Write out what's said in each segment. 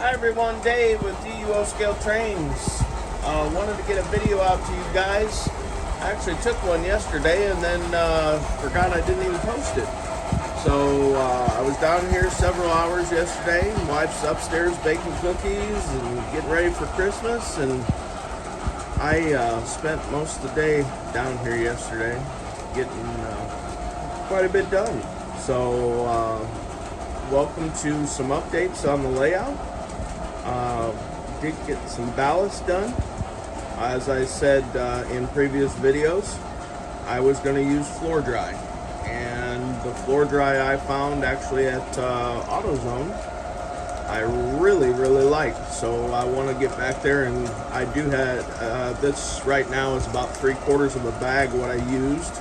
Hi everyone, Dave with DUO Scale Trains. Wanted to get a video out to you guys. I actually took one yesterday and then forgot I didn't even post it. So I was down here several hours yesterday. Wife's upstairs baking cookies and getting ready for Christmas, and I spent most of the day down here yesterday getting quite a bit done. So welcome to some updates on the layout. Did get some ballast done. As I said in previous videos, I was going to use floor dry, and the floor dry I found actually at AutoZone I really like. So I want to get back there, and I do have this right now is about 3/4 of a bag what I used.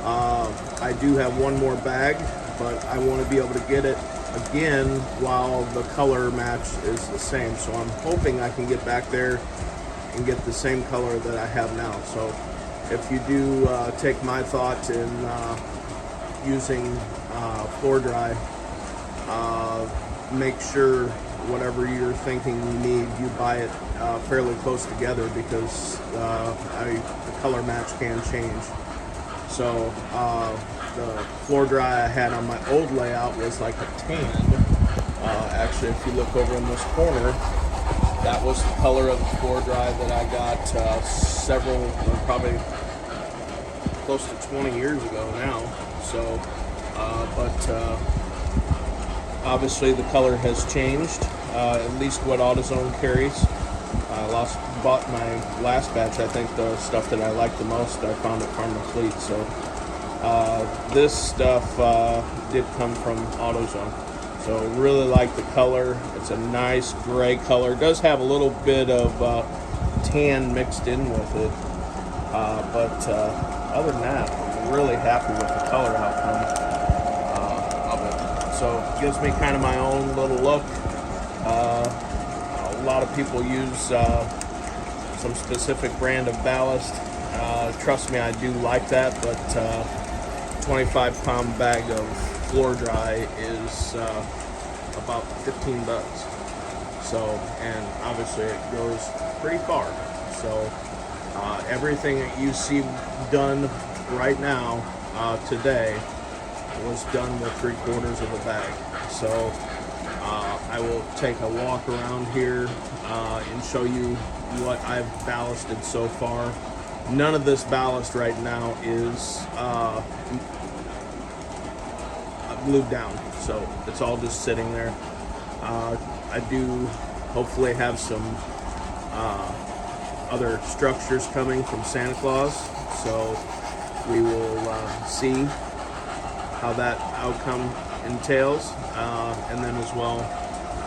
I do have one more bag, but I want to be able to get it again while the color match is the same. So I'm hoping I can get back there and get the same color that I have now. So if you do take my thought in using floor dry, make sure whatever you're thinking you need, you buy it fairly close together, because the color match can change. So the floor dry I had on my old layout was like a tan. Actually, if you look over in this corner, that was the color of the floor dry that I got probably close to 20 years ago now. So, but obviously the color has changed, at least what AutoZone carries. I bought my last batch. I think the stuff that I liked the most I found at Farm and Fleet. So this stuff did come from AutoZone. So really like the color. It's a nice gray color. It does have a little bit of tan mixed in with it, but other than that, I'm really happy with the color outcome of it. So it gives me kind of my own little look. A lot of people use some specific brand of ballast. Trust me, I do like that, but 25-pound bag of floor dry is about 15 bucks. So, and obviously it goes pretty far. So everything that you see done right now today was done with 3/4 of a bag. So I will take a walk around here and show you what I've ballasted so far. None of this ballast right now is glued down, so it's all just sitting there. I do hopefully have some other structures coming from Santa Claus, so we will see how that outcome entails, and then as well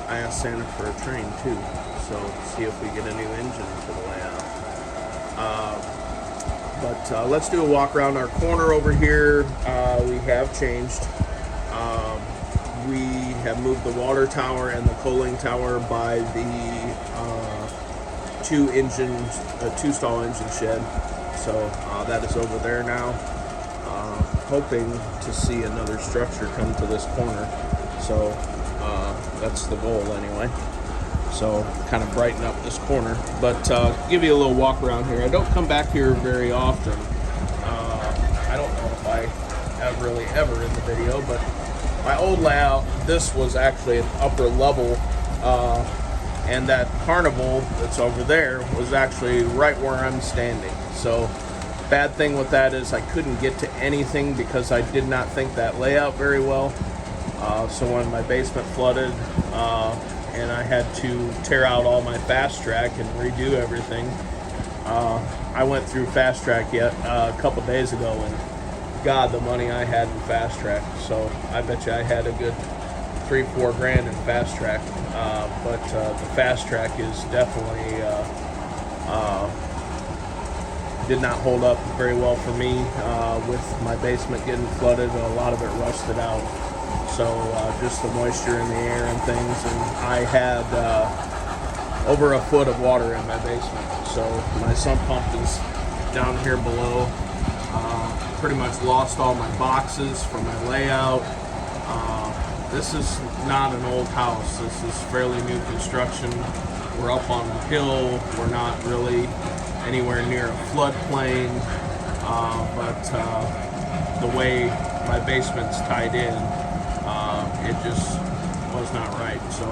I asked Santa for a train too, so see if we get a new engine to the layout. But let's do a walk around our corner over here. We have changed. We have moved the water tower and the coaling tower by the two-stall engine shed. So that is over there now. Hoping to see another structure come to this corner. So that's the goal anyway. So kind of brighten up this corner. But give you a little walk around here. I don't come back here very often. I don't know if I have really ever in the video, but my old layout, this was actually an upper level, and that carnival that's over there was actually right where I'm standing. So bad thing with that is I couldn't get to anything because I did not think that layout very well. So when my basement flooded and I had to tear out all my fast track and redo everything, I went through fast track a couple days ago, and God, the money I had in fast track. So I bet you I had a good $3-4 grand in fast track. But the fast track is definitely did not hold up very well for me with my basement getting flooded. A lot of it rusted out. So just the moisture in the air and things, and I had over a foot of water in my basement. So my sump pump is down here below. Pretty much lost all my boxes from my layout. This is not an old house. This is fairly new construction. We're up on the hill. We're not really anywhere near a floodplain, but the way my basement's tied in, it just was not right. So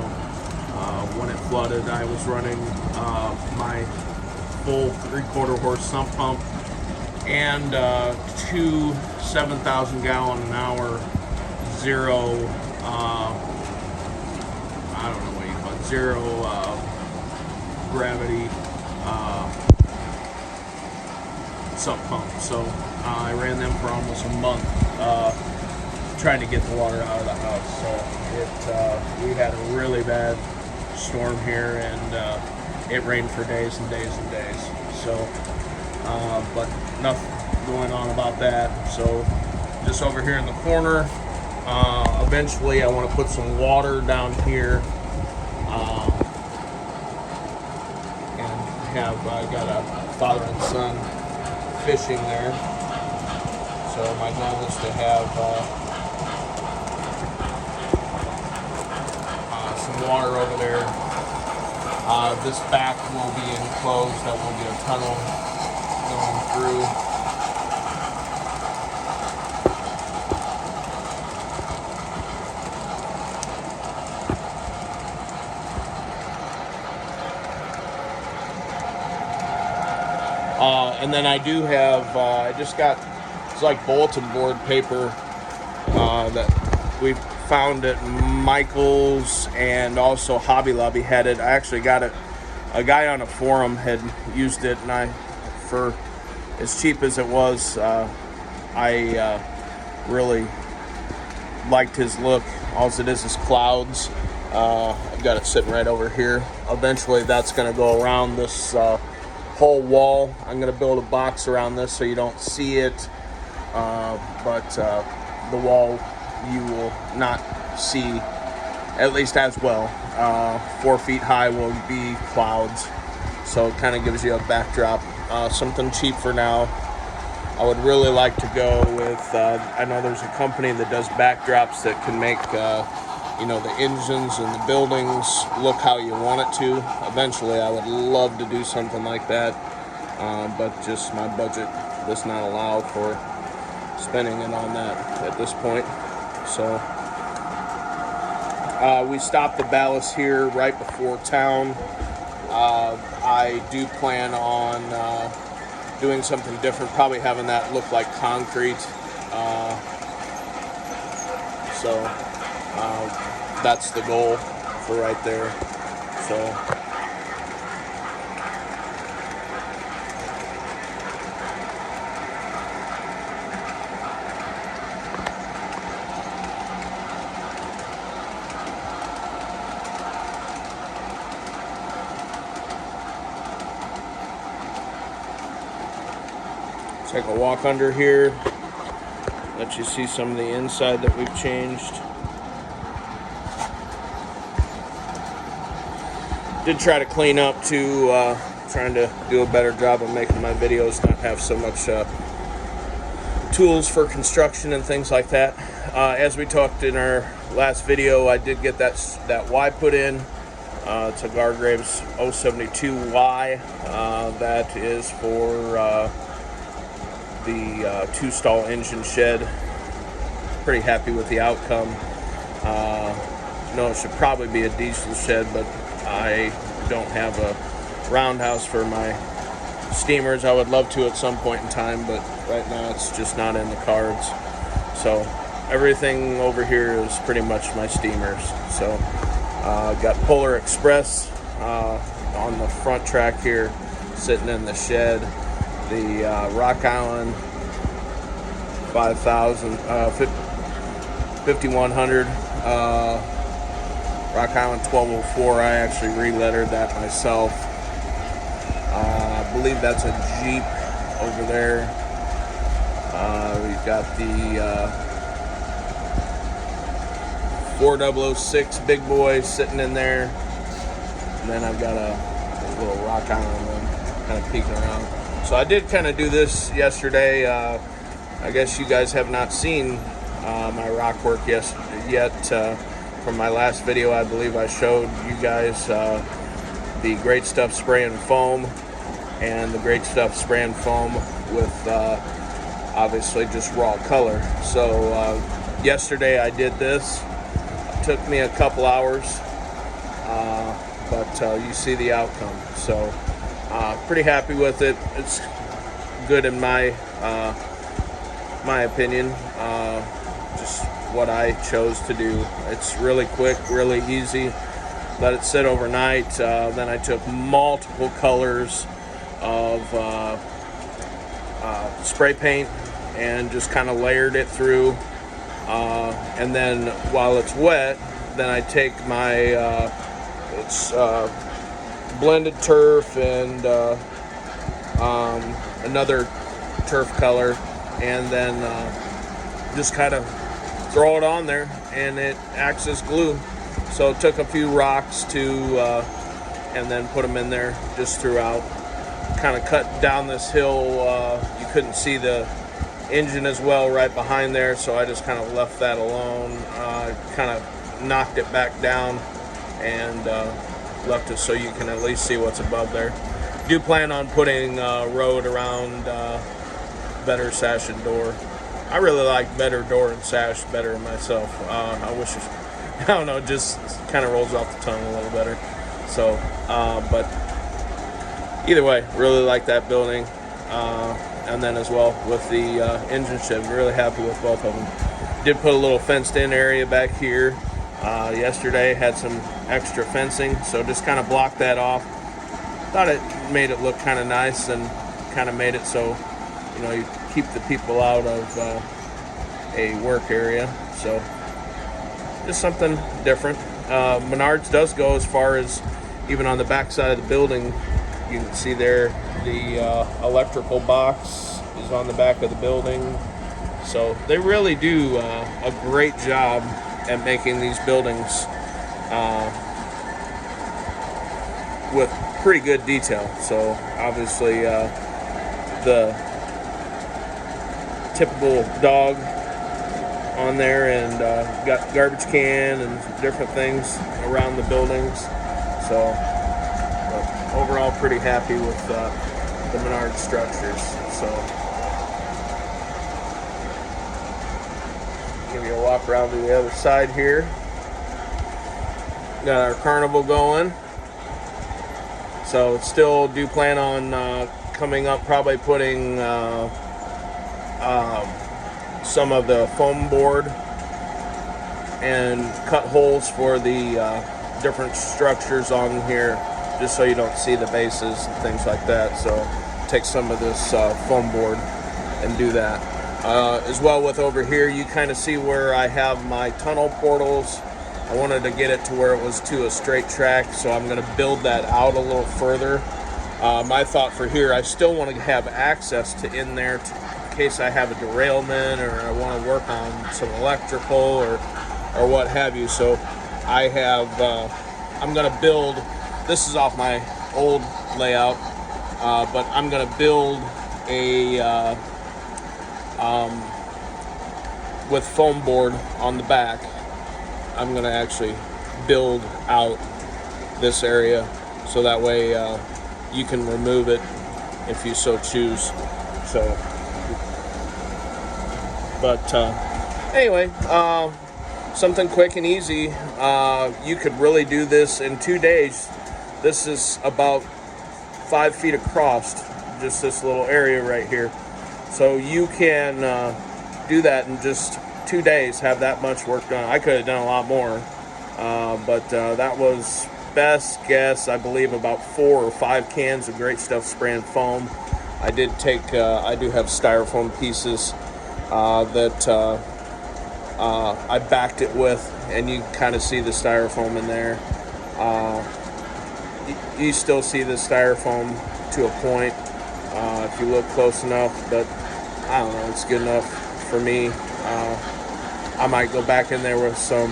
when it flooded, I was running my full 3/4 horse sump pump and two 7,000 gallon an hour zero, I don't know what you call it, zero gravity sump pump. So I ran them for almost a month, trying to get the water out of the house. So we had a really bad storm here, and it rained for days and days and days. So, but nothing going on about that. So just over here in the corner, eventually I want to put some water down here, and have got a father and son fishing there. So my goal is to have some water over there. This back will be enclosed. That will be a tunnel going through. And then I do have, I just got, it's like bulletin board paper that we found at Michael's, and also Hobby Lobby had it. I actually got it, a guy on a forum had used it, and for as cheap as it was, I really liked his look. All it is clouds. I've got it sitting right over here. Eventually that's going to go around this whole wall. I'm going to build a box around this so you don't see it, but the wall you will not see, at least as well. 4 feet high will be clouds, so it kind of gives you a backdrop. Something cheap for now. I would really like to go with, I know there's a company that does backdrops that can make the engines and the buildings look how you want it to. Eventually I would love to do something like that, but just my budget does not allow for spending it on that at this point. So we stopped the ballast here right before town. I do plan on doing something different, probably having that look like concrete. That's the goal for right there. So take a walk under here, let you see some of the inside that we've changed. Did try to clean up too, trying to do a better job of making my videos not have so much tools for construction and things like that. As we talked in our last video, I did get that Y put in. It's a Gargraves 072Y. That is for the 2-stall engine shed. Pretty happy with the outcome. No, it should probably be a diesel shed, but I don't have a roundhouse for my steamers. I would love to at some point in time, but right now it's just not in the cards. So everything over here is pretty much my steamers. So got Polar Express on the front track here, sitting in the shed. The Rock Island 5100. Rock Island 1204, I actually re-lettered that myself. I believe that's a Jeep over there. We've got the 4006 big boy sitting in there. And then I've got a little Rock Island one kind of peeking around. So I did kind of do this yesterday. I guess you guys have not seen my rock work yet. From my last video, I believe I showed you guys the Great Stuff Spray and Foam, and the Great Stuff Spray and Foam with obviously just raw color. So yesterday I did this. It took me a couple hours, but you see the outcome. So pretty happy with it. It's good in my opinion. Just what I chose to do. It's really quick, really easy. Let it sit overnight. Then I took multiple colors of spray paint and just kind of layered it through. And then while it's wet, then I take my it's blended turf and another turf color, and then just kind of throw it on there, and it acts as glue. So it took a few rocks to and then put them in there just throughout. Kind of cut down this hill. You couldn't see the engine as well right behind there, so I just kind of left that alone. Kind of knocked it back down and left it so you can at least see what's above there. Do plan on putting road around better sash and door. I really like better door and sash better myself. I wish it, I don't know, just kind of rolls off the tongue a little better. So, but either way, really like that building. And then as well with the engine shed, really happy with both of them. Did put a little fenced in area back here. Yesterday had some extra fencing, so just kind of blocked that off. Thought it made it look kind of nice and kind of made it so, you know, you keep the people out of a work area. So just something different. Menards does go as far as even on the back side of the building. You can see there the electrical box is on the back of the building. So they really do a great job at making these buildings with pretty good detail. So obviously the typical dog on there, and got garbage can and different things around the buildings. So overall pretty happy with the Menards structures. So give you a walk around to the other side here. Got our carnival going. So still do plan on coming up, probably putting some of the foam board and cut holes for the different structures on here, just so you don't see the bases and things like that. So take some of this foam board and do that. As well with over here, you kind of see where I have my tunnel portals. I wanted to get it to where it was to a straight track, so I'm going to build that out a little further. My thought for here, I still want to have access to in there in case I have a derailment or I want to work on some electrical or what have you. So I have, I'm going to build, this is off my old layout, but I'm going to build a, with foam board on the back. I'm going to actually build out this area so that way you can remove it if you so choose. So, but anyway, something quick and easy. You could really do this in 2 days. This is about 5 feet across, just this little area right here. So you can do that in just 2 days, have that much work done. I could have done a lot more, but that was best guess, I believe, about 4 or 5 cans of Great Stuff Spray and Foam. I did take, I do have styrofoam pieces that I backed it with, and you kind of see the styrofoam in there. You still see the styrofoam to a point if you look close enough, but I don't know, it's good enough for me. I might go back in there with some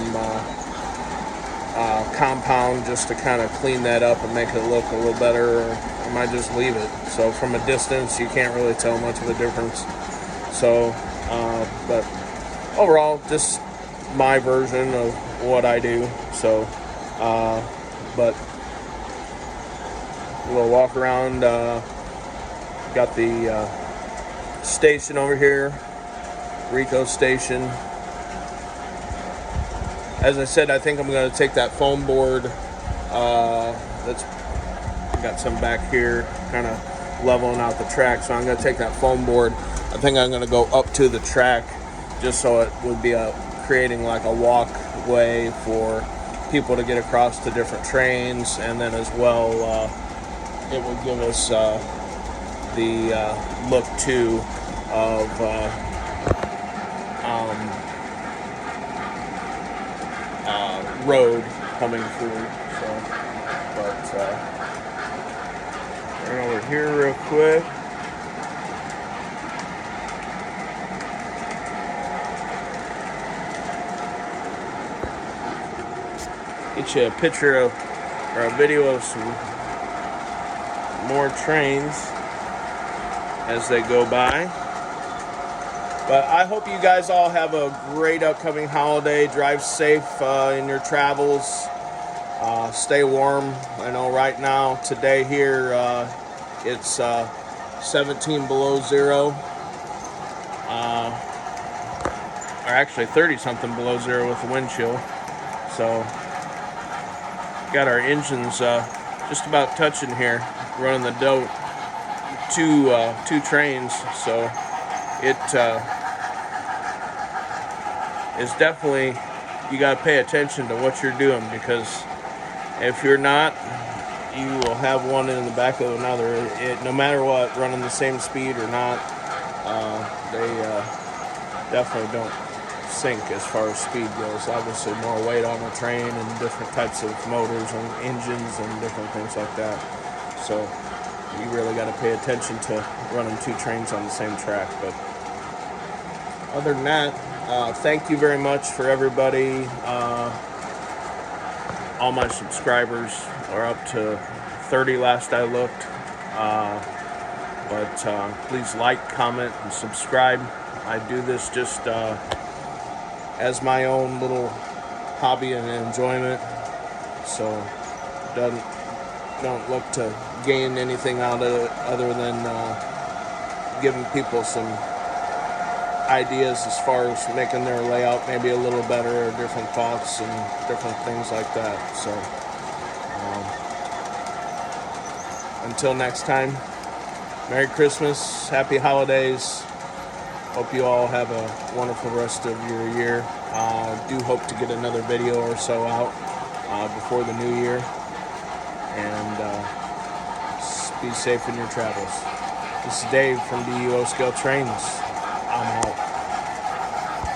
compound just to kind of clean that up and make it look a little better, or I might just leave it. So from a distance, you can't really tell much of a difference. So, but overall, just my version of what I do. So, but a little walk around. Got the station over here, Rico station. As I said, I think I'm going to take that foam board. That's got some back here, kind of leveling out the track. So I'm going to take that foam board. I think I'm going to go up to the track, just so it would be creating like a walkway for people to get across to different trains, and then as well, it would give us the look too of road coming through. So, but turn over here real quick. Get you a picture of, or a video of some more trains as they go by. But I hope you guys all have a great upcoming holiday. Drive safe in your travels. Stay warm. I know right now, today here, it's 17 below zero. Or actually 30 something below zero with the wind chill. So, got our engines just about touching here, running the dough. Two trains, so it is definitely, you got to pay attention to what you're doing, because if you're not, you will have one in the back of another. No matter what, running the same speed or not, they definitely don't sync as far as speed goes. Obviously more weight on the train and different types of motors and engines and different things like that. So you really got to pay attention to running two trains on the same track. But other than that, thank you very much for everybody. All my subscribers are up to 30 last I looked. But please like, comment, and subscribe. I do this just as my own little hobby and enjoyment. So don't look to gain anything out of it other than giving people some ideas as far as making their layout maybe a little better, or different thoughts and different things like that. So until next time, Merry Christmas, Happy Holidays. Hope you all have a wonderful rest of your year. Do hope to get another video or so out before the new year. And be safe in your travels. This is Dave from BUO Scale Trains. I'm out.